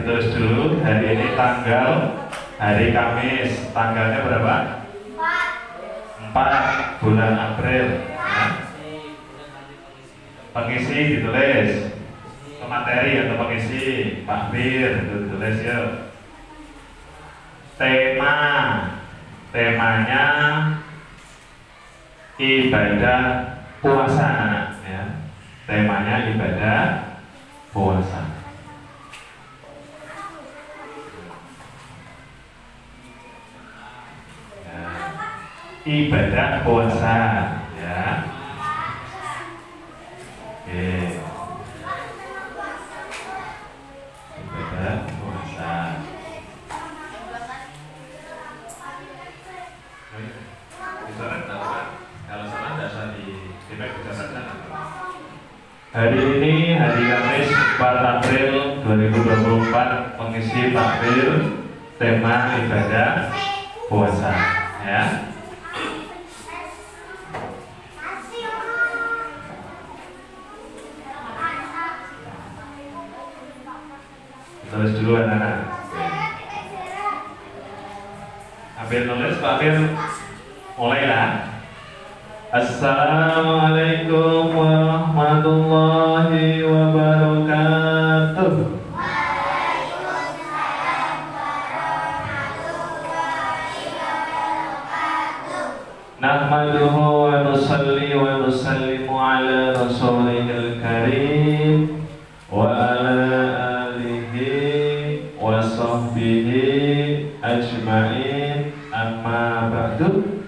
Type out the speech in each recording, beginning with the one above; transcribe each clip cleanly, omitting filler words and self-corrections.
ditulis dulu. Hari ini tanggal hari Kamis. Tanggalnya berapa? 4 bulan April. Ya. Pengisi ditulis. Materi atau pengisi Pak Bir itu ditulis ya. Temanya ibadah puasa, ya. Temanya ibadah puasa. Ya. Ibadah puasa, ya. Oke. Ibadah puasa. Kalau salah tidak usah di-feedback bisa saja. Hari ini hari Kamis 4 April 2024, mengisi takbir tema ibadah puasa, ya. Tulis dulu anak-anak. Ambil nulis, Pak Amir mulailah. Assalamualaikum warahmatullahi wabarakatuh. Waalaikumsalam warahmatullahi wabarakatuh. Nahmaduhu wa nusalli wa nusallimu ala rasulihil karim wa ala alihi wa sahbihi ajma'in, amma ba'du.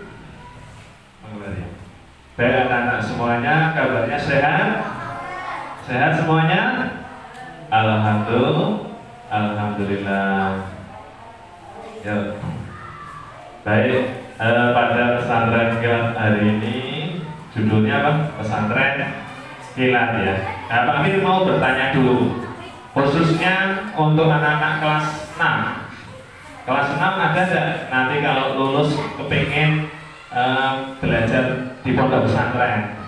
Baik anak-anak semuanya, kabarnya sehat? Sehat semuanya? Alhamdulillah. Ya. Baik, pada pesantren kilat hari ini judulnya apa? Pesantren kilat, ya. Nah, Pak Amir mau bertanya dulu, khususnya untuk anak-anak kelas 6. Kelas 6 ada nggak nanti kalau lulus kepingin belajar di pondok pesantren?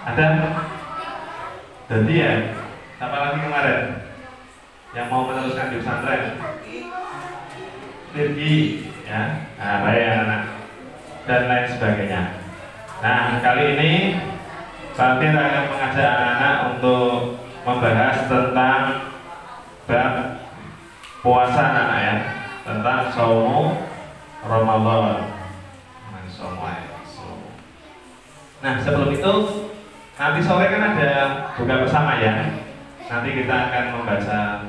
Ada? Jadi ya, siapa lagi kemarin yang mau meneruskan di pesantren? Tirgi, ya. Nah, baik anak dan lain sebagainya. Nah, kali ini Pak Amir akan mengajak anak-anak untuk membahas tentang bab puasa anak, ya, tentang saumu Ramadan. Nah, sebelum itu nanti sore kan ada buka bersama, ya. Nanti kita akan membaca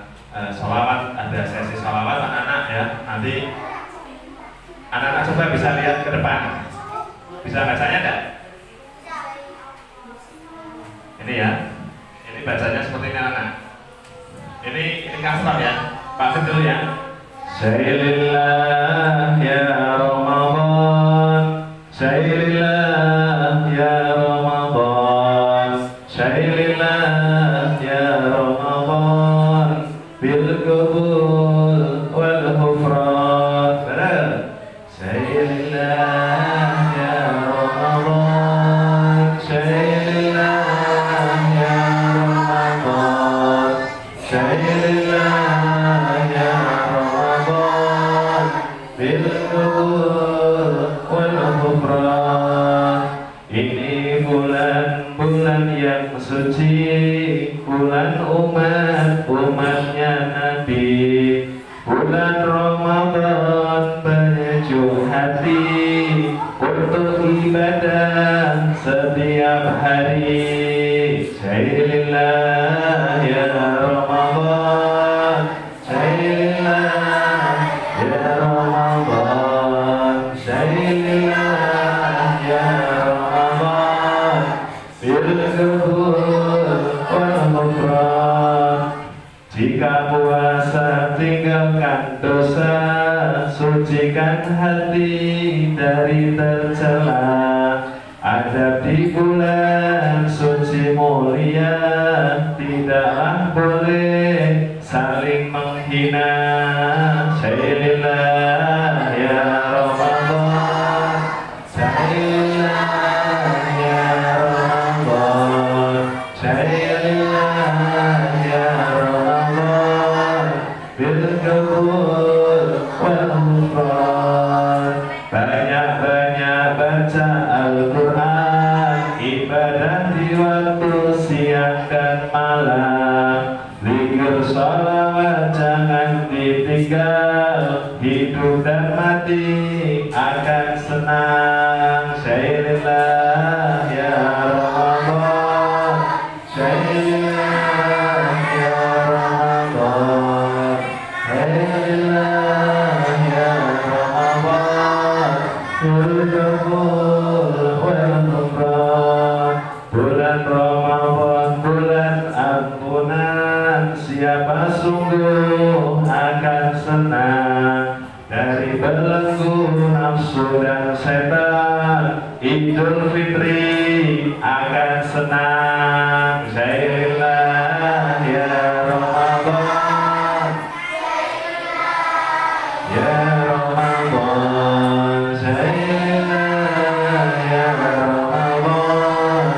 sholawat, ada sesi sholawat anak-anak, ya. Nanti anak-anak coba bisa lihat ke depan, bisa bacanya enggak? Ini ya, ini bacanya seperti ini anak. Ini kasrah, ya. Pak dulu, ya. Syailillah ya Ramadan, syailillah ya Ramadan, syailillah ya Ramadan, bil qabul wal ghufran. Benar? Syailillah ya Ramadan, syailillah ya Ramadan, syailillah ya Ramadan, bil qabul wal ghufran. Ini bulan-bulan yang suci, bulan umatnya Nabi, bulan Ramadan penyejuk hati untuk ibadah setiap hari. Syailillah ya Ramadan, syailillah ya Ramadan, syailillah ya Ramadan, bil qabul wal ghufran. Jika puasa tinggalkan dosa, sucikan hati dari tercela. Adab di bulan suci mulia, tidaklah boleh saling menghina. Syailillah ya Ramadan, syailillah ya Ramadan, syailillah ya Ramadan, hati akan senang. Syailillah ya Ramadan, syailillah ya Ramadan, syailillah ya Ramadan. Berkabul wal ghufran. Bulan Ramadan, bulan ampunan. Siapa sungguh akan senang dari belenggu nafsu dan setan. Idul Fitri akan senang. Syailillah ya Ramadan, ya Ramadan, syailillah ya Ramadan.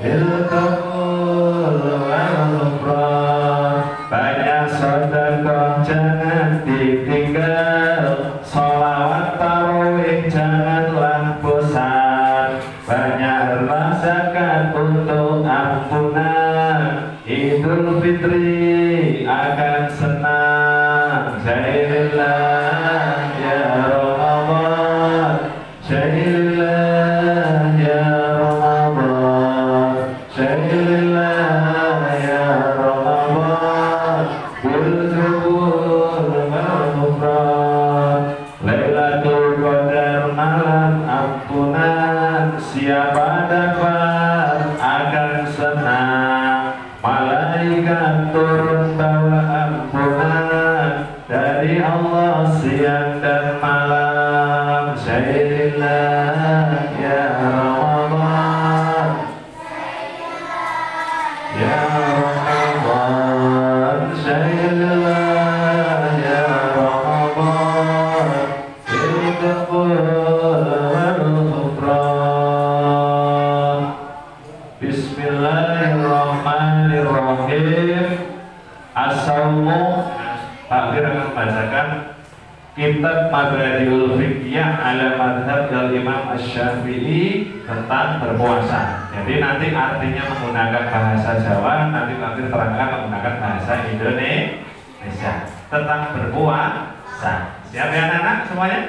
Ilkabul wal ghufran. Banyak sedekah jangan ditinggal, sholawat tarawih janganlah bosan, banyaklah zakat untuk ampunan. Idul Fitri akan senang. Syailillah ya Ramadan, syailillah ya Ramadan, syailillah ya Ramadan. Berkabul wal ghufran. Lailatul Qadar malam ampunan. Siapa dapat akan senang. Malaikat turun bawa ampunan dari Allah siang dan malam. Syailillah ya Ramadan, ya Ramadan, syailillah ya Ramadan. Ilkabul wal ghufran. Bismillahirrahmanirrahim. As-Sawmu. Pak Fir akan membacakan Kitab Mabadiul Fiqhiyah ala Madhab Imam Asy-Syafi'i tentang berpuasa. Jadi nanti artinya menggunakan bahasa Jawa, nanti Pak Fir terangkan menggunakan bahasa Indonesia tentang berpuasa. Siap ya anak-anak semuanya?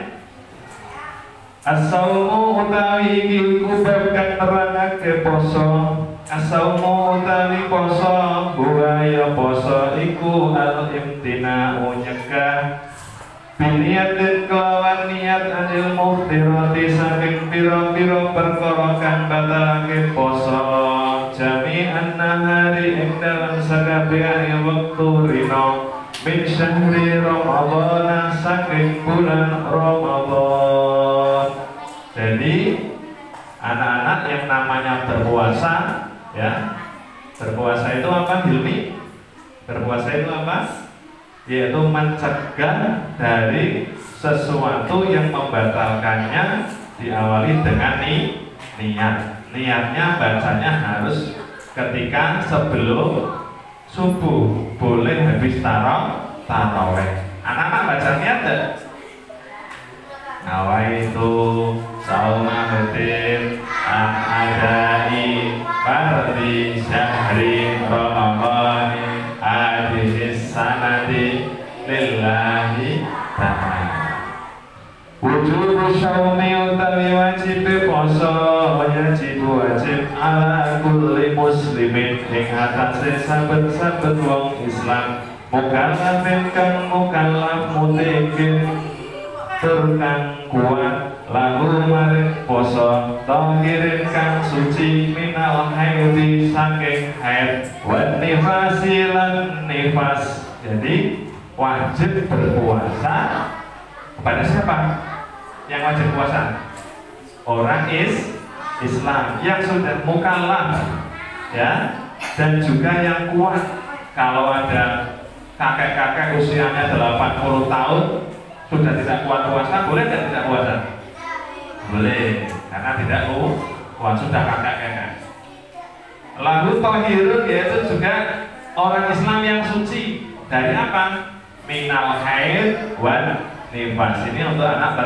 As-Sawmu utawi iki kubab kang nerangake poso. As-Sawmu utawi poso, buaya poso iku al-imtina'u nyegah biniatin kelawan niat anil muftirati saking piro-piro perkara kang batalake poso. Jami'an nahari ing dalam sakabehane wektu rino min syahri Ramadhan saking bulan Ramadan. Jadi anak-anak yang namanya berpuasa, ya, berpuasa itu apa Hilmi? Berpuasa itu apa? Yaitu mencegah dari sesuatu yang membatalkannya, diawali dengan niat. Niatnya bacanya harus ketika sebelum subuh, boleh habis taraweh. Anak-anak baca niat enggak? Nawaitu saumatin an-adai fardhi syahri Ramadhani hadis sanati lillahi ta'ala. Wujud syaumi utawi wajib poso, wajib ala kulli muslimin ing atase saben-saben wong Islam. Mukallafin kang mukallaf mutikin tur kang kuat lagu maring poso, tahirin kang suci minal haidi saking haid wan nifasi lan nifas. Jadi wajib berpuasa kepada siapa yang wajib puasa? Orang Islam yang sudah mukallaf, ya, dan juga yang kuat. Kalau ada kakek-kakek usianya 80 tahun sudah tidak kuat puasa, boleh tidak puasa? Boleh, karena tidak kuat, sudah kakek-kakek. Lalu tahirun yaitu juga orang Islam yang suci dari apa? Minal haid wan nifas. Ini untuk anak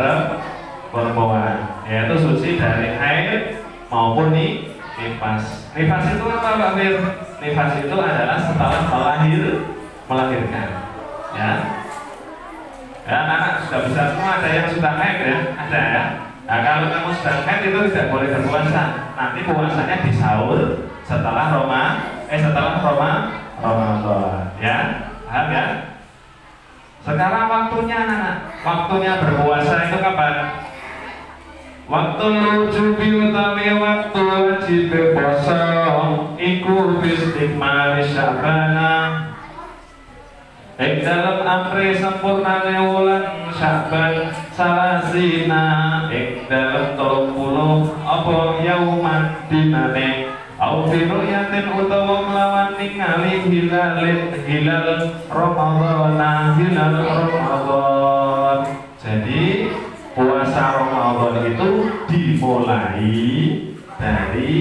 perempuan, yaitu suci dari haid maupun nifas. Nifas itu apa Pak Fir? Nifas itu adalah setelah melahirkan, ya. Ya, anak sudah besar semua, ada yang sudah haid ya, ada ya. Nah, kalau kamu sudah haid itu tidak boleh berpuasa. Nanti puasanya di sahur setelah Ramadan, ya. Paham ya? Sekarang waktunya anak, waktunya berpuasa itu kapan? Waktu lujubi utawi waktu wajib puasa iku bistikmali Sya'bana. Ing dalam amri sempurnane wulan Sya'ban salasina, ing dalam 30 apa yauman dinane au firuyatin utawa melawan ningali hilal Ramadan. Jadi puasa Ramadan itu dimulai dari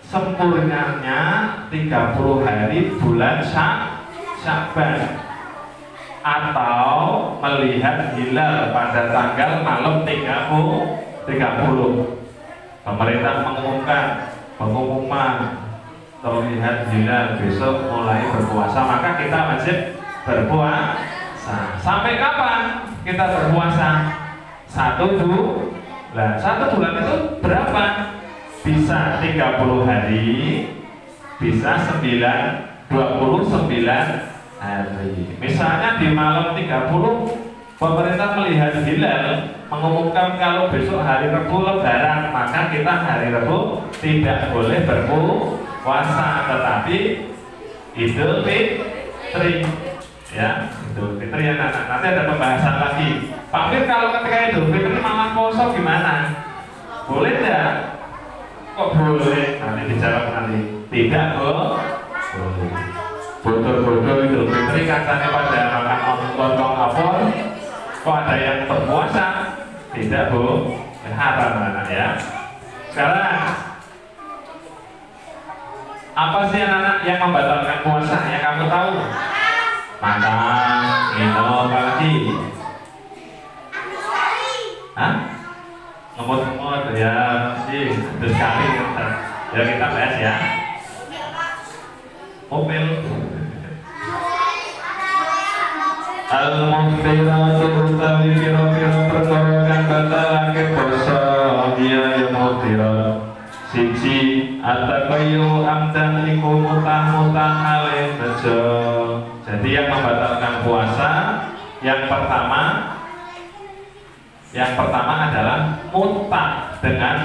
sempurnanya 30 hari bulan Sya'ban atau melihat hilal pada tanggal malam 30. Pemerintah mengumumkan pengumuman terlihat hilal besok mulai berpuasa, maka kita wajib berpuasa. Sampai kapan kita berpuasa? 1 bulan. 1 bulan itu berapa? Bisa 30 hari, bisa 29 hari. Misalnya di malam 30 pemerintah melihat hilal, mengumumkan kalau besok hari Rabu Lebaran, maka kita hari Rabu tidak boleh berpuasa, tetapi Idul Fitri, ya, Idul Fitri ya anak. Nanti ada pembahasan lagi. Pak Fir, kalau ketika Idul Fitri malah poso gimana? Boleh tidak? Kok boleh? Nanti dijawab nanti. Tidak boleh. Bodoh-bodoh Idul Fitri katanya pada makan lontong apel, kok ada yang berpuasa? Tidak bu, haram anak ya. Sekarang apa sih anak-anak yang membatalkan puasa yang kamu tahu? Makan, minum, apa lagi? Hah? Ngemut-ngemut ya, sih, terus sekali ya kita bahas ya. Mobil. Al-muhtiratu utawi pira-pira perkara kang batalake puasa dia ya muhtirat. Siji ataqayyu amdan iku mutah-mutah alih bejo. Jadi yang membatalkan puasa yang pertama adalah mutah dengan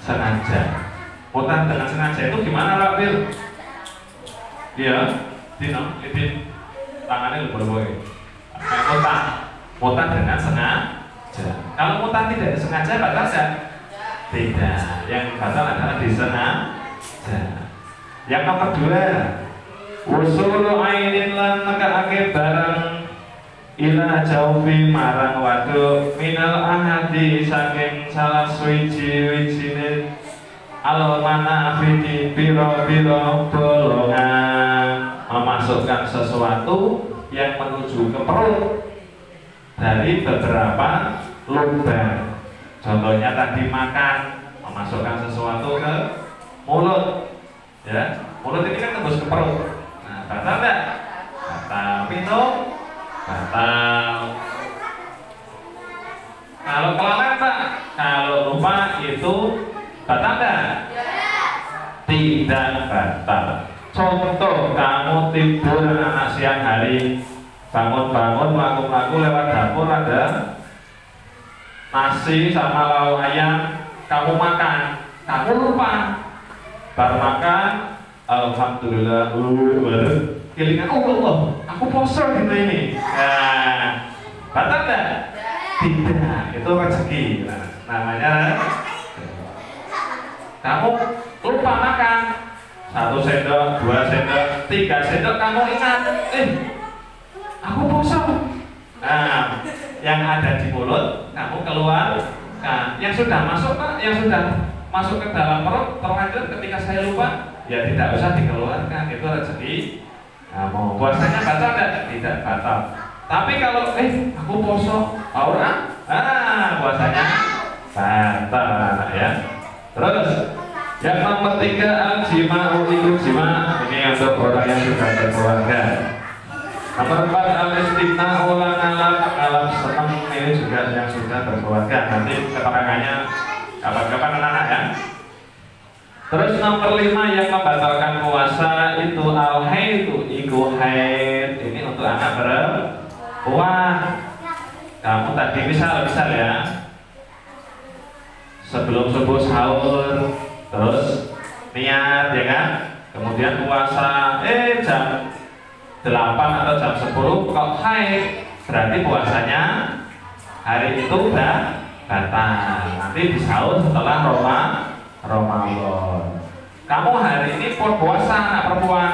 sengaja. Mutah dengan sengaja itu gimana Pak Bil? Iya, Dino, Ibin tangannya berboy. Mutah dengan sengaja. Kalau mutah tidak disengaja batal tidak? Tidak. Yang batal adalah disengaja. Yang nomor 2, usulu ainin lan nekake barang ila jaufi marang waduk minal ahadi saking salah suwiji-wijine al-manafidi biro-biro bolongan, memasukkan sesuatu yang menuju ke perut dari beberapa lubang. Contohnya tadi makan, memasukkan sesuatu ke mulut, ya. Mulut ini kan tembus ke perut. Nah, batal enggak? Batal. Minum batal. Kalau kelalaian Pak, kalau lupa itu batal enggak? Tidak batal. Contoh kamu tidur anak siang hari, bangun-bangun melaku-laku lewat dapur ada nasi sama lauk ayam, kamu makan, kamu lupa, baru makan, alhamdulillah, kelingan, Allah, aku poso gitu ini. Nah, batal enggak? Tidak, itu rezeki. Nah, namanya kamu lupa makan 1 sendok, 2 sendok, 3 sendok, kamu ingat, aku poso. Nah, yang ada di mulut kamu keluar. Nah, yang sudah masuk Pak, yang sudah masuk ke dalam perut terlanjur ketika saya lupa, ya tidak usah dikeluarkan, itu rezeki. Nah, mau puasanya batal enggak? Tidak batal. Tapi kalau aku poso, orang, puasanya batal ya. Terus yang nomor 3 al-jima'u itu jima'. Ini untuk orang yang sudah berkeluarga. Nomor 4 al-istimna ulang alam senang, ini juga yang sudah berkeluarga. Nanti keterangannya kapan-kapan anak-anak ya. Terus nomor 5 yang membatalkan puasa itu al-haidu, iku haid. Ini untuk anak perempuan. Kamu tadi misal ya, sebelum subuh sahur, terus niat ya kan, kemudian puasa, jam 8 atau jam 10 kok haid, berarti puasanya hari itu udah batal. Nanti di sahur setelah Ramadan. Kamu hari ini puasa anak perempuan,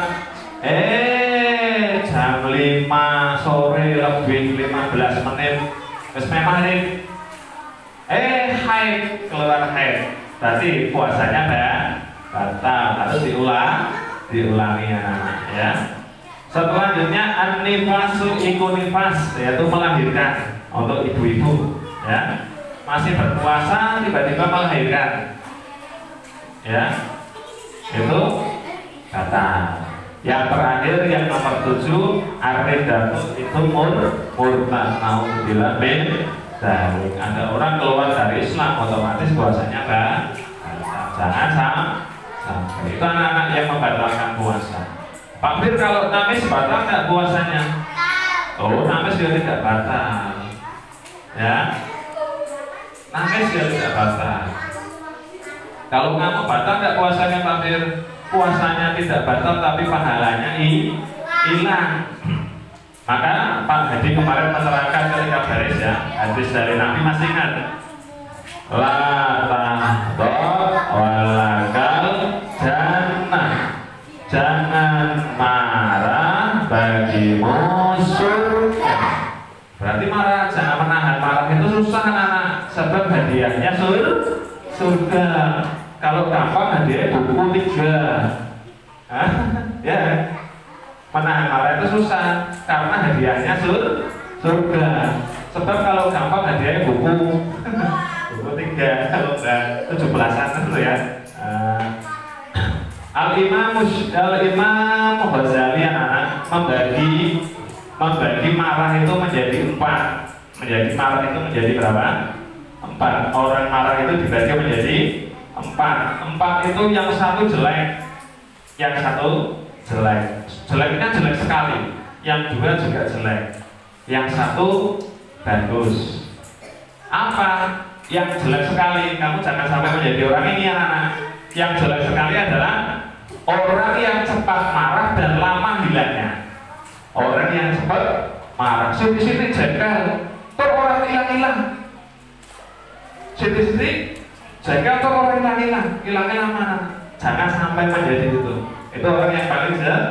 jam 5 sore lebih 15 menit terus memang haid, keluar haid, berarti puasanya batal, harus diulangi anak ya. Selanjutnya an-nifasu iku nifas, yaitu melahirkan untuk ibu-ibu ya, masih berpuasa tiba-tiba melahirkan ya, itu batal. Yang terakhir yang nomor 7 ar-ridatu itu murtad, naudzubillah min dzalik. Ada orang keluar dari Islam otomatis puasanya jangan sampai. Itu anak-anak yang membatalkan puasa. Pak Fir, kalau namis batal nggak puasanya? Oh, namis juga tidak batal ya, namis juga tidak batal. Kalau kamu batal nggak puasanya Pak Fir? Puasanya tidak batal tapi pahalanya hilang. Maka Pak Hadi kemarin menerangkan ketika baris ya, hadis dari Nabi masih ingat? La tahdor walakal jannah, jangan marah bagi musuh. Berarti marah, jangan menahan marah itu susah anak-anak, sebab hadiahnya surga. Kalau gampang hadiahnya buku 3. Ya, menahan marah itu susah karena hadiahnya surga. Sebab kalau gampang hadiahnya buku 3, kalau udah 17-an itu ya. Al-Imam Ghazali anak membagi marah itu menjadi 4. Menjadi marah itu menjadi berapa? 4. Orang marah itu dibagi menjadi 4 itu yang satu jelek, yang satu jelek. Jeleknya jelek sekali, yang 2 juga jelek, yang 1 bagus. Apa? Yang jelek sekali, kamu jangan sampai menjadi orang ini anak-anak. Yang jelek sekali adalah orang yang cepat marah dan lama hilangnya. Orang yang cepat marah, sini jengkel, tuh orang hilang. Sini jengkel tuh orang hilangnya lama. Jangan sampai menjadi itu. Itu orang yang paling jelek.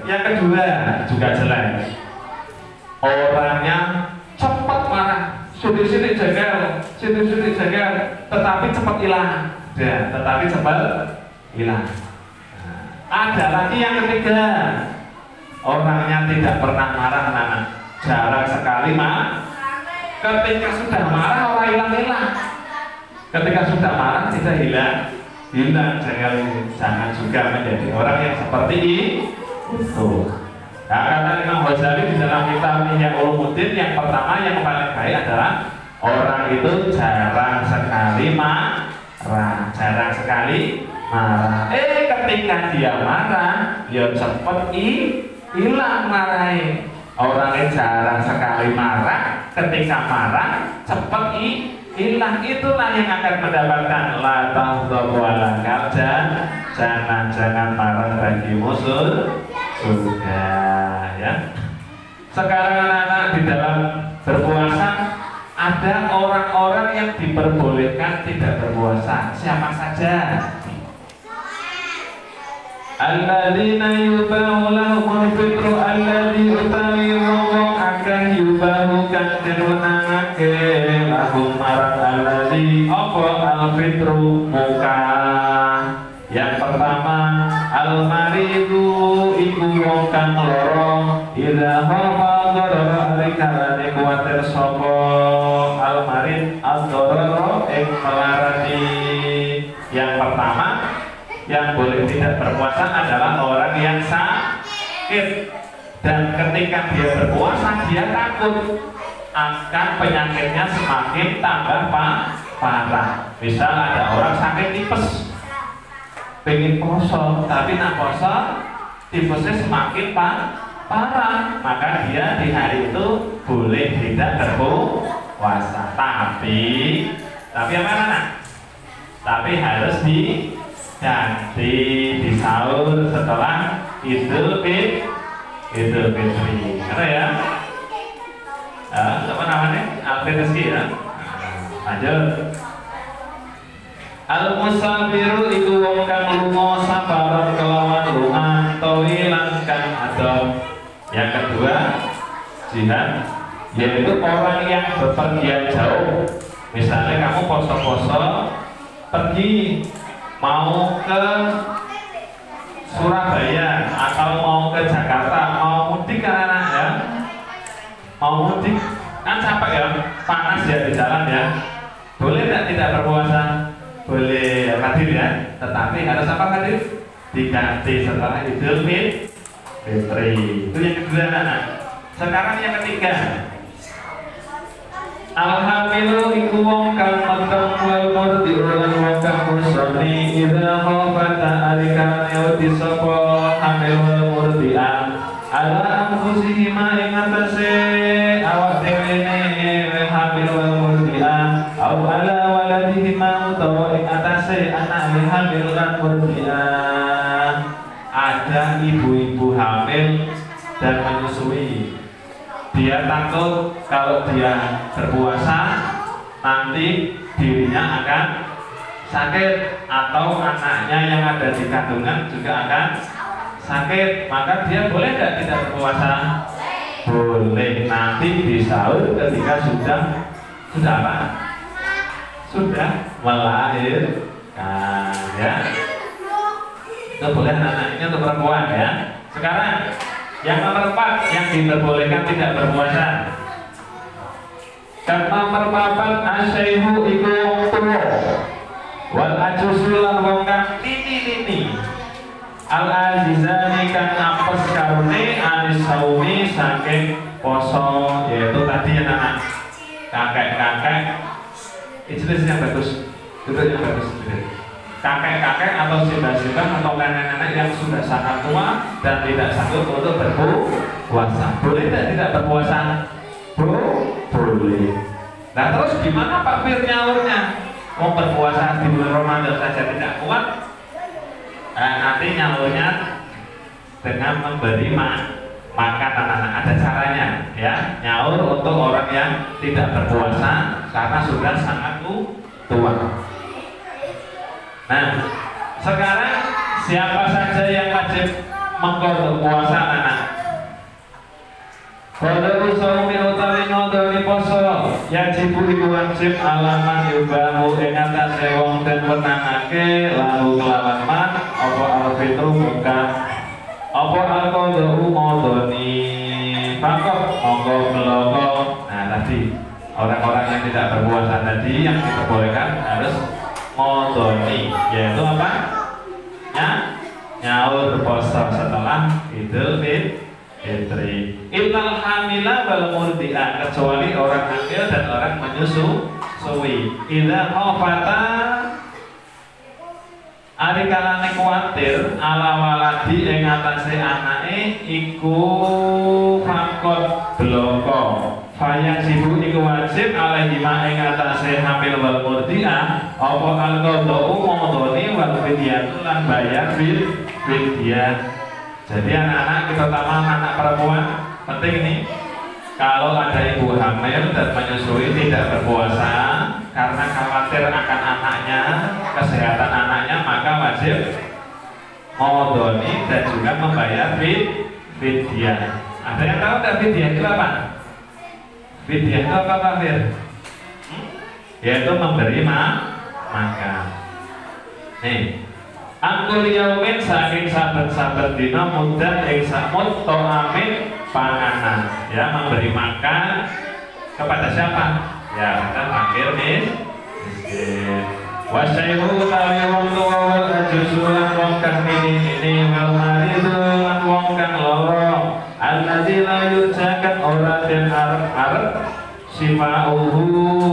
Yang kedua juga jelek. Orangnya cepat marah, sini jengkel, tetapi cepat hilang. Tetapi cepat hilang. Ada lagi yang ketiga, orangnya tidak pernah marah anak-anak, jarang sekali ketika sudah marah orang hilang. Ketika sudah marah tidak hilang. Jangan juga menjadi orang yang seperti itu. Nah, kata Imam Ghazali di dalam kitab Ihya Ulumuddin, yang pertama yang paling baik adalah orang itu jarang sekali marah. Ketika dia marah, dia cepat hilang marahnya. Orangnya jarang sekali marah, ketika marah cepat hilang. Itulah yang akan mendapatkan la tahdhabu wala kaljan, jangan marah bagi musuh surga ya. Sekarang anak-anak di dalam berpuasa ada orang-orang yang diperbolehkan tidak berpuasa. Siapa saja? Alladzina yubahu lahumul fitru alladzi utawiru akan yubahu kan dirunangake lahum marad alladzi apa al-fitru muka. Yang pertama al-maridu iku wong kang lara idza hafadha alikalane kuwatir sapa al-marid ad-darara ing melarati. Yang pertama yang boleh tidak berpuasa adalah orang yang sakit. Dan ketika dia berpuasa, dia takut akan penyakitnya semakin tambah parah. Misal ada orang sakit tipes, pengen poso, tapi nak poso tipesnya semakin parah, maka dia di hari itu boleh tidak berpuasa. Tapi apa nak? Tapi harus diganti di sahur setelah Idul Fitri. Ada ya? Apa namanya? Al-Fitri ya. Lanjut. Al-musafiru iku wong kang lunga safaran kelawan lunga tawilan kang adem. Yang kedua, jihad, yaitu orang yang bepergian jauh. Misalnya kamu poso-poso pergi mau ke Surabaya atau mau ke Jakarta, mau mudik kan anak ya, mau mudik kan capek ya, panas ya di jalan ya, boleh tidak berpuasa? Boleh hadir ya, tetapi harus apa hadir? Diganti setelah Idul Fitri. Itu yang kedua anak. Sekarang yang ketiga, alhamilu iku wong kang meteng wal murdi'u lan wong kang musoni idza khafata alikane wedi sapa hamil wal murdi'an ala anfusihima ing atase awak dhewe hamil wal murdi'an au ala waladihima utawa ing atase anak hamil lan murdi'an. Ada ibu-ibu hamil dan menyusui, dia takut kalau dia berpuasa nanti dirinya akan sakit atau anaknya yang ada di kandungan juga akan sakit, maka dia boleh tidak berpuasa? Boleh, nanti di sahur ketika sudah apa? Sudah melahirkan ya. Itu boleh anak ini untuk perempuan ya. Sekarang yang nomor 4 yang diperbolehkan tidak berpuasa. Dan nomor 4 asyaihu iku wong tuwa wal ajuzu lan wong kang nini al azizani kang apes karone anis saumi saking poso, yaitu tadi yang anak kakek-kakek ijelis yang bagus, duduk yang bagus, kakek-kakek atau simbah-simbah atau nenek-nenek yang sudah sangat tua dan tidak sanggup untuk berpuasa. Boleh tidak berpuasa? Boleh. Nah terus gimana Pak Fir nyaurnya? Mau berpuasa di bulan Ramadan saja tidak kuat? Nanti nyaurnya dengan memberi makan anak-anak. Ada caranya ya, nyaur untuk orang yang tidak berpuasa karena sudah sangat tua. Nah, sekarang siapa saja yang wajib mengkodok puasa anak? Kodok usaumi utawi ngodoni poso yajibu iku wajib alaman yubahu ing atase wong den wenangake lalu kelawan man apa alfitru bukan apa alqadhu ngodoni pakok monggo bloko. Nah tadi orang-orang yang tidak berpuasa tadi yang diperbolehkan harus ngodoni, yaitu apa? Nyaur poso setelah Idul Fitri. Illal hamila wal murdi'ah, kecuali orang hamil dan orang menyusui. Idza khafata ari kalane kuwatir ala waladi ing atase anake iku fakot bloko. Fayang sibu iku wajib alaihi ma ing atase hamil wal murdi'ah apa al-qadhu modoni wal fidyah lan bayar fidyah. Jadi anak-anak, kita utama anak perempuan penting nih, kalau ada ibu hamil dan menyusui tidak berpuasa karena khawatir akan anaknya, kesehatan anaknya, maka wajib modoni dan juga membayar fidyah. Ada yang tahu nggak fidyah itu apa? Fidyah itu apa Pak Fir? Yaitu memberi makan. Nih, angkul yaumin saking saben-saben dina mudan ing samut to'amin panganan, ya, memberi makan kepada siapa? Ya, kita panggil miskin. Wasyaihu utawi wong tuwa wal ajuzu lan wong kang ini wal maridu lan wong kang lara Sifa'uhu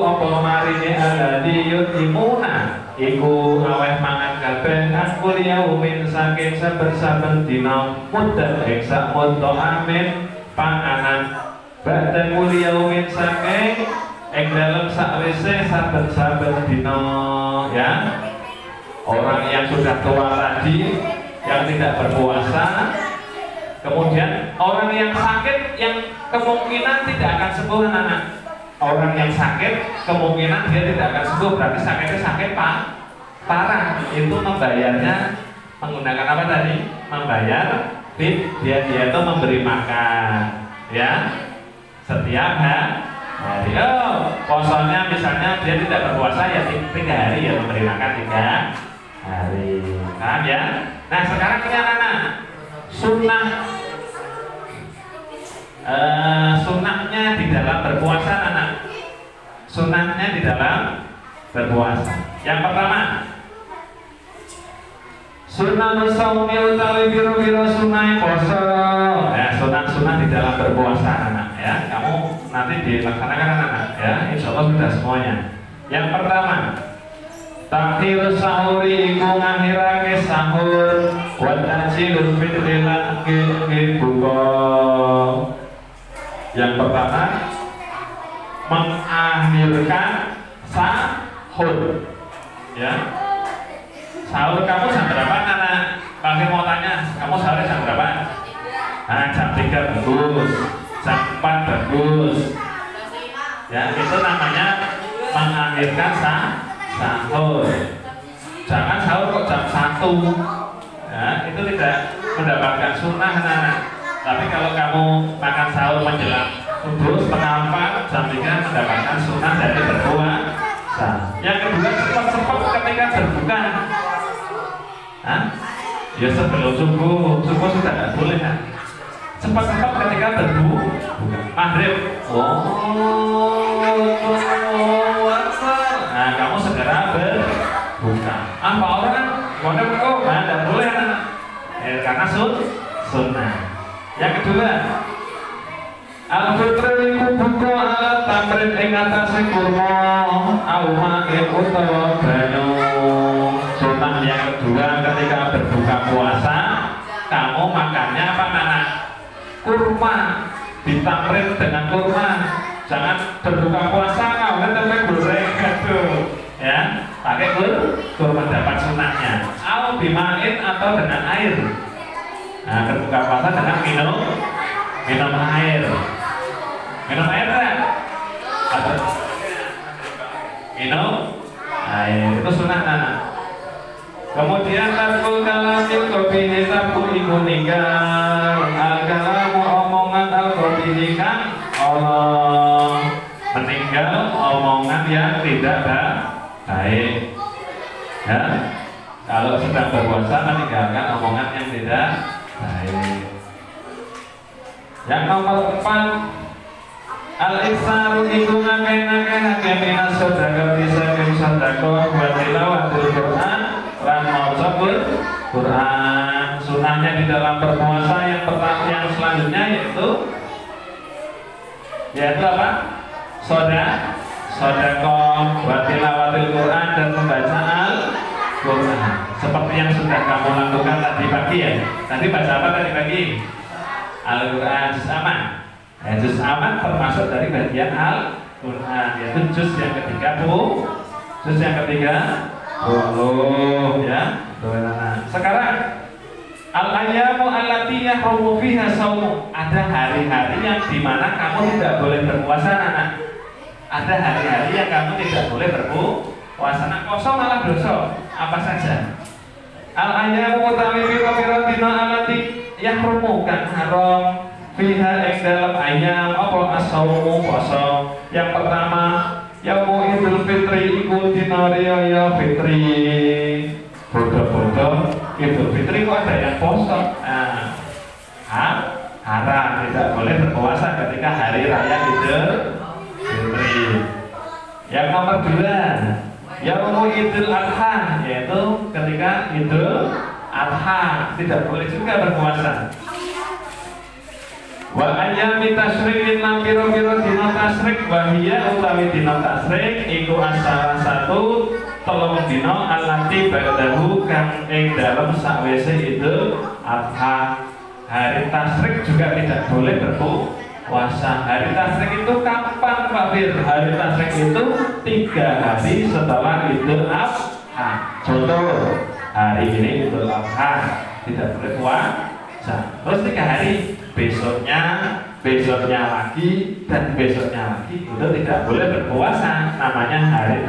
apa marine alladhi yutimuna iku aweh mangan kabeh akul yaumin saking saben-saben dina muddat ing sak mudda amin panganan ba'da kul yaumin saking ing dalem sakwise saben-saben dina ya. Orang yang sudah tua tadi yang tidak berpuasa, kemudian orang yang sakit yang kemungkinan tidak akan sembuh anak-anak. Orang yang sakit kemungkinan dia tidak akan sembuh, berarti sakitnya sakit parah. Itu membayarnya menggunakan apa tadi? Membayar dia itu memberi makan ya setiap hari. Oh, posanya misalnya dia tidak berpuasa ya 3 hari ya memberi makan 3 hari. Paham ya? Nah sekarang ini anak-anak sunahnya di dalam berpuasa anak. Sunahnya di dalam berpuasa. Yang pertama, sunah saumi utawi biro-biro sunah poso. Ya, sunah-sunah di dalam berpuasa anak ya. Kamu nanti dilaksanakan anak ya. Insya Allah sudah semuanya. Yang pertama, takhir sahuri iku ngakhirake sahur wa tajilul fitri lan buka. Yang pertama, mengakhirkan sahur ya. Sahur kamu jam berapa anak? Pasti mau tanya, kamu sahur jam berapa? Nah, jam 3 bagus, jam 4 bagus ya, itu namanya mengakhirkan sahur. Jangan sahur kok jam 1 ya, itu tidak mendapatkan sunnah anak-anak. Tapi kalau kamu makan sahur menjelang subuh setengah 4 jam 3 mendapatkan sunnah dari berpuasa. Yang kedua, cepat-cepat ketika berbuka. Hah? Ya sebelum subuh sudah nggak boleh kan? Cepat-cepat ketika berbuka. Maghrib. Nah kamu segera berbuka. Apa orang mana kok? Nah tidak boleh anak. Karena sunnah. Yang kedua, al-fitri iku buka alat tamrin ing atase kurma auma ing utawa banyu. Sunnah yang kedua ketika berbuka puasa, kamu makannya apa anak? Kurma, ditamrin dengan kurma. Jangan berbuka puasa kamu tempe goreng gitu ya, pakai kurma dapat sunnahnya. Au bimain atau dengan air. Nah, berbuka puasa dengan minum air. Minum air kan? Atau minum air itu sunnah anak. Kemudian takul kalamil kopi taku iku ninggal al-kalamu omongan al-kopi kan Allah meninggal omongan yang tidak baik ya. Kalau sedang berpuasa meninggalkan omongan yang tidak baik. Yang nomor 4, al-iksaru iku ngakeh-ngakeh minas sedekah saking sedekah wa tilawatil Quran lan maca Quran. Sunahnya di dalam berpuasa yang pertama yang selanjutnya yaitu apa? Sedekah wa tilawatil Quran dan membaca Al-Quran. Seperti yang sudah kamu lakukan tadi pagi ya. Tadi baca apa tadi pagi? Al-Quran juz aman. Ya, juz aman termasuk dari bagian Al-Quran, yaitu juz yang ketiga ya. Sekarang al-ayyamu allati yahrumu fiha shaumu. Ada hari-hari yang dimana kamu tidak boleh berpuasa anak. Ada hari-hari yang kamu tidak boleh berpuasa. Nak kosong malah dosa. Apa saja? Al-ayyamu utawi pira-pira dina allati yahrumu kan haram fiha ing dalam ayam apa as-saumu poso. Yang pertama, yaumu idul fitri iku dina riyaya fitri. Bodoh-bodoh idul fitri kok ada yang poso. Haram, tidak boleh berpuasa ketika hari raya idul fitri. Yang nomor 2, yaumu idul adha, yaitu ketika idul adha tidak boleh juga berpuasa. Wa ayami tasyrikin lan pira-pira dina tasyrik wa hiya utawi dina tasyrik iku asal satu telung dina alati ba'dahu kang ing dalem sakwise Idul Adha. Hari tasyrik juga tidak boleh berpuasa. Hari tasyrik itu kapan Pak Fir? Hari tasyrik itu 3 hari setelah Idul Adha. Contoh hari ini Idul Adha tidak boleh puasa. Terus 3 hari besoknya lagi dan besoknya lagi itu tidak boleh berpuasa, namanya hari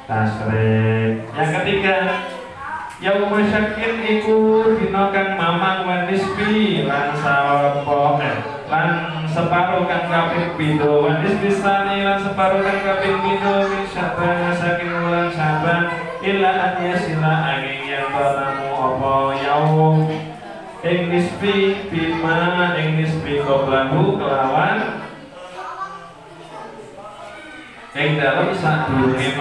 tasyrik. Yang ketiga, yaumul syakin iku dina kang mamang wa nisbi lan lan separuh kang kaping pindho wa nisbi sani lan separuh kang kaping pindho min Syaban saking wulan Syaban illa an yasila angin yang banamu apa yaum ing nisbi bima ing nisbi qablahu kelawan ing dalem sadurunge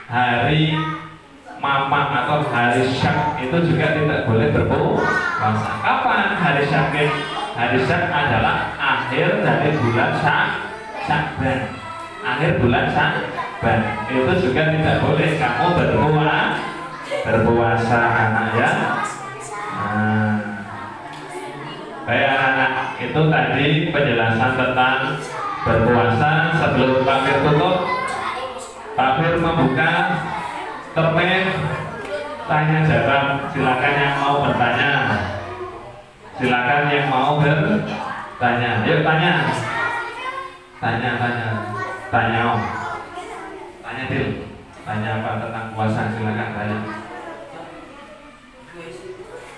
hari mamang atau hari syak itu juga tidak boleh berpuasa. Kapan hari syakin? Hari syak adalah akhir dari bulan Syakban. Akhir bulan Syakban itu juga tidak boleh kamu berpuasa anak ya. Baik anak-anak, itu tadi penjelasan tentang berpuasa. Sebelum Pak Fir tutup, Pak Fir membuka termen tanya jawab. Silakan yang mau bertanya. Silakan yang mau bertanya. Yuk tanya. Tanya. Tanya Dil. Tanya apa tentang puasa? Silakan tanya.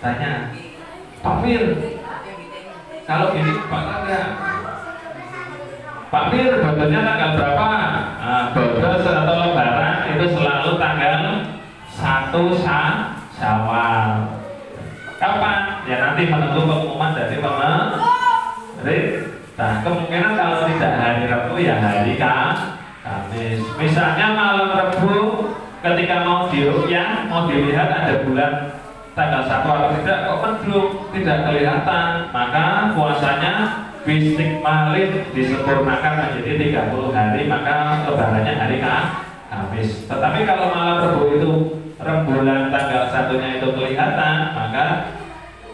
Tanya. Pak Fir, kalau gini puasa enggak? Pak Fir, bodhonya tanggal berapa? Bodho atau lebaran itu selalu tanggal 1 Syawal. Kapan? Ya nanti menunggu pengumuman dari pemerintah. Kemungkinan kalau tidak hari Rabu ya hari Kamis. Misalnya malam Rabu ketika mau diruqyah, mau dilihat ada bulan tanggal 1 atau tidak, kok mendung, tidak kelihatan, maka puasanya bistikmalin disempurnakan menjadi 30 hari, maka lebarannya hari Kamis. Tetapi kalau malam Rabu itu rembulan tanggal 1-nya itu kelihatan, maka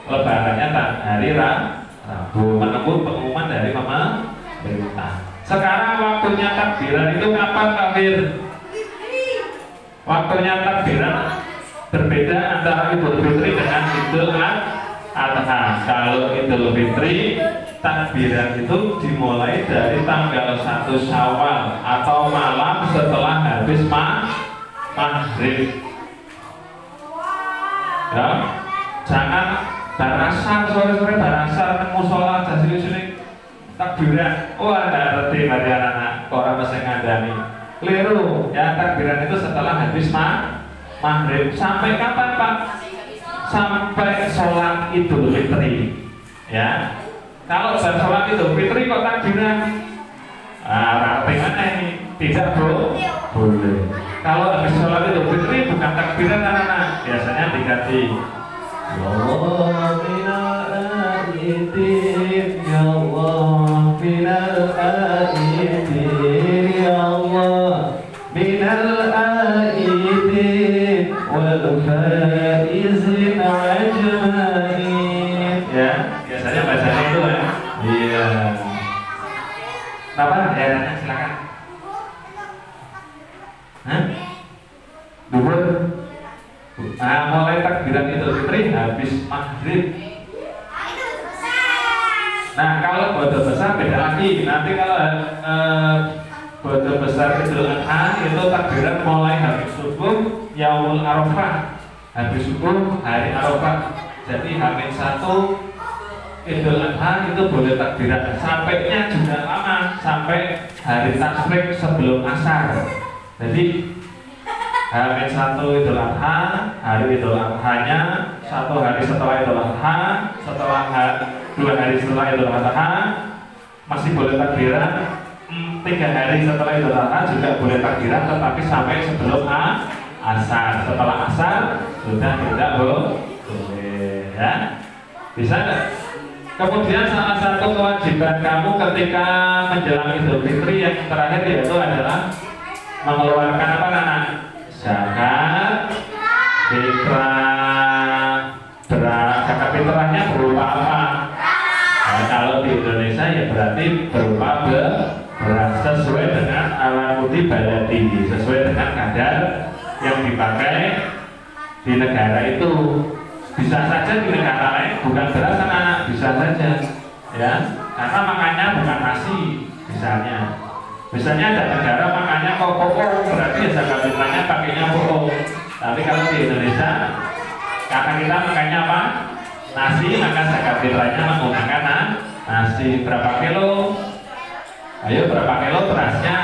lebarannya hari Rabu, menunggu pengumuman dari pemerintah. Sekarang waktunya takbiran itu kapan Pak Fir? Waktunya takbiran berbeda antara Idul Fitri dengan Idul Adha. Kalau Idul Fitri takbiran itu dimulai dari tanggal 1 Syawal atau malam setelah habis maghrib. Ya, jangan barasar sore-sore barasar musola aja sini takbiran. Wah, nggak ngerti dari anak-anak orang mesti ngandani. Keliru. Ya, takbiran itu setelah habis maghrib. Sampai kapan Pak? Sampai sholat Idul Fitri. Ya. Kalau bar sholat Idul Fitri kok takbiran? Arti mana ini? Tidak boleh. Kalau habis sholat Idul Fitri bukan takbiran anak-anak. Biasanya diganti. Ya Allah minal aidin, ya Allah minal aidin, ya Allah minal aidin wal faizin ajmain. Ya, biasanya bahasanya itu ya. Iya. Apa? Ya, silakan. Hah? Duhur. Mulai takbiran Idul Fitri habis maghrib. Nah, kalau bodho besar beda lagi. Nanti kalau bodho besar Idul Adha itu takbiran mulai habis subuh Yaumul Arafah. Habis subuh hari Arafah. Jadi H-1 Idul Adha itu boleh takbiran. Sampainya juga lama, sampai hari tasyrik sebelum asar. Jadi H-1 Idul Adha, hari Idul Adha-nya 1 hari setelah Idul Adha, setelah 2 hari setelah Idul Adha masih boleh takbiran. 3 hari setelah Idul Adha juga boleh takbiran, tetapi sampai sebelum asar. Setelah asar sudah tidak boleh, ya. Bisa nggak? Kemudian salah satu kewajiban kamu ketika menjelang Idul Fitri yang terakhir yaitu adalah mengeluarkan apa anak? Zakat fitrah. Zakat fitrahnya berupa apa? Nah, kalau di Indonesia ya berarti berupa beras sesuai dengan ala putih baladi, sesuai dengan kadar yang dipakai di negara itu. Bisa saja di negara lain bukan beras anak, bisa saja ya, karena makannya bukan nasi misalnya ada negara makannya pokok, berarti ya zakat fitrahnya pakainya pokok. Tapi kalau di Indonesia karena kita makannya apa? Nasi, maka zakat fitrahnya menggunakan nasi. Berapa kilo? Ayo berapa kilo berasnya?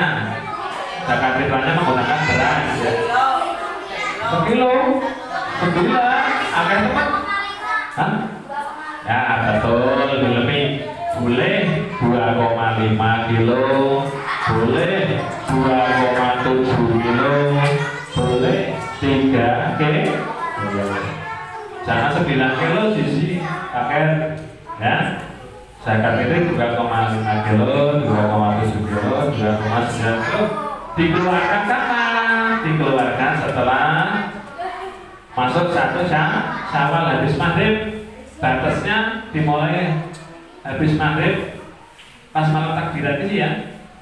Zakat fitrahnya menggunakan beras ya. Sekilo, 9, agak tepat. Hah? Ya betul, lebih boleh 2,5 kilo, boleh 2,7 kilo, boleh 3 kilo. Jangan 9 kilo sisi pakai ya. Zakat itu 2,5 kilo, 2,7 kilo, 2,9 kilo. Dikeluarkan kapan? Dikeluarkan setelah masuk 1 Syawal habis maghrib. Batasnya dimulai habis maghrib pas malam takbiran ini ya,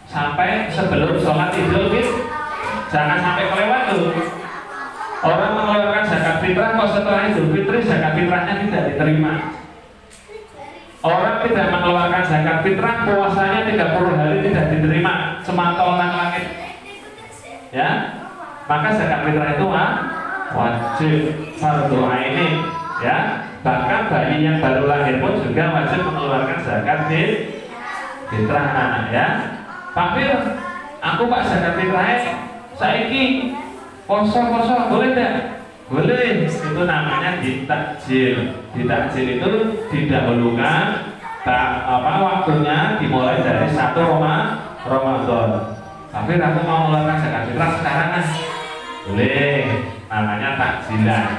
sampai sebelum sholat Idul Fitri. Jangan sampai kelewat tuh. Orang mengeluarkan zakat fitrah kok setelah Idul Fitri zakat fitrahnya tidak diterima. Orang tidak mengeluarkan zakat fitrah puasanya 30 hari tidak diterima, semantol nang langit. Ya, maka zakat fitrah itu wajib fardu ainin ya. Bahkan bayi yang baru lahir pun juga wajib mengeluarkan zakat fitrah anak ya. Pak Fir, aku Pak zakat fitrahnya saiki poso boleh tidak? Boleh, itu namanya ditakjil. Ditakjil itu didahulukan waktunya dimulai dari 1 Ramadan. Tapi aku mau mengeluarkan zakat fitrah sekarang boleh, namanya takjilan.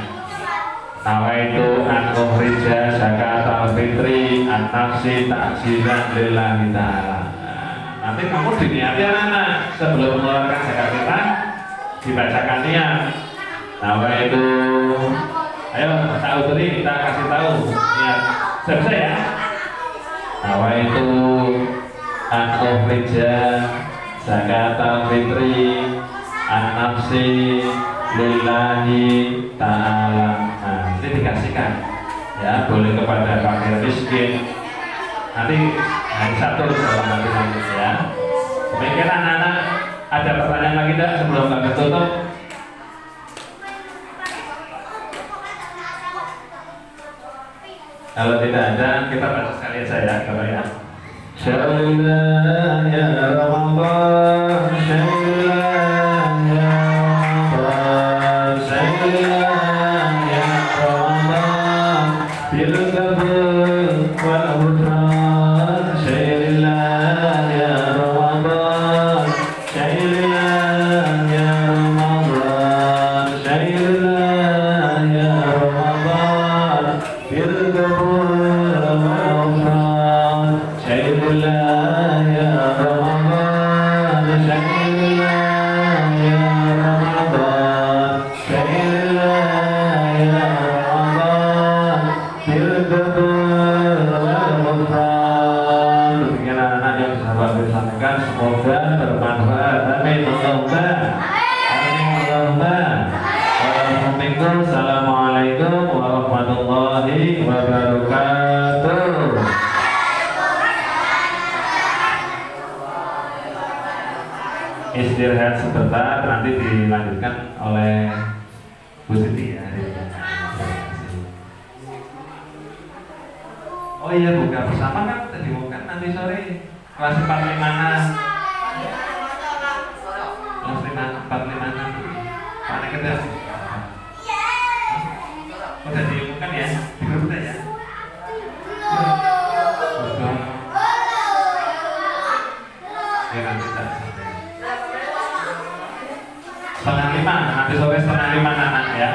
Nawaitu an ukhrija zakat al-fitri an nafsi takjilan lillahi ta'ala. Nanti kamu diniati anak sebelum mengeluarkan zakat fitrah dibacakan niat. Nawaitu, ayo tahu tadi kita kasih tahu niat. Selesai ya. Nawaitu an ukhrija zakat al-fitri an nafsi lillahi ta'ala. Nah, ini dikasihkan ya, boleh kepada fakir miskin. Nanti hari Sabtu dalam nanti ya. Demikian anak-anak, ada pertanyaan lagi tidak sebelum kami tutup? Kalau tidak ada, kita baca sekali aja ya, kalau ya. Syailah ya Ramadan, syailah ya Ramadan, syailah ya Ramadan, bil qabul wal ghufran, syailah ya Ramadan, syailah ya Ramadan, syailah ya Ramadan, bil qabul wal ghufran, syailah ya Ramadan, syailah ya Ramadan, syailah ya Ramadan, bil qabul wal ghufran. Demikian anak-anak yang sahabat disampaikan, semoga bermanfaat. Amin Allahumma. Amin Allahumma. Assalamualaikum warahmatullahi wabarakatuh. Istirahat sebentar, nanti dilanjutkan oleh Bu Siti ya. Oh iya, buka bersama kan tadi bukan nanti sore kelas 45 kelas 45 mana kita udah diumumkan ya di grup kita ya. Ya nanti kita setengah 5, nanti sore setengah 5 anak ya.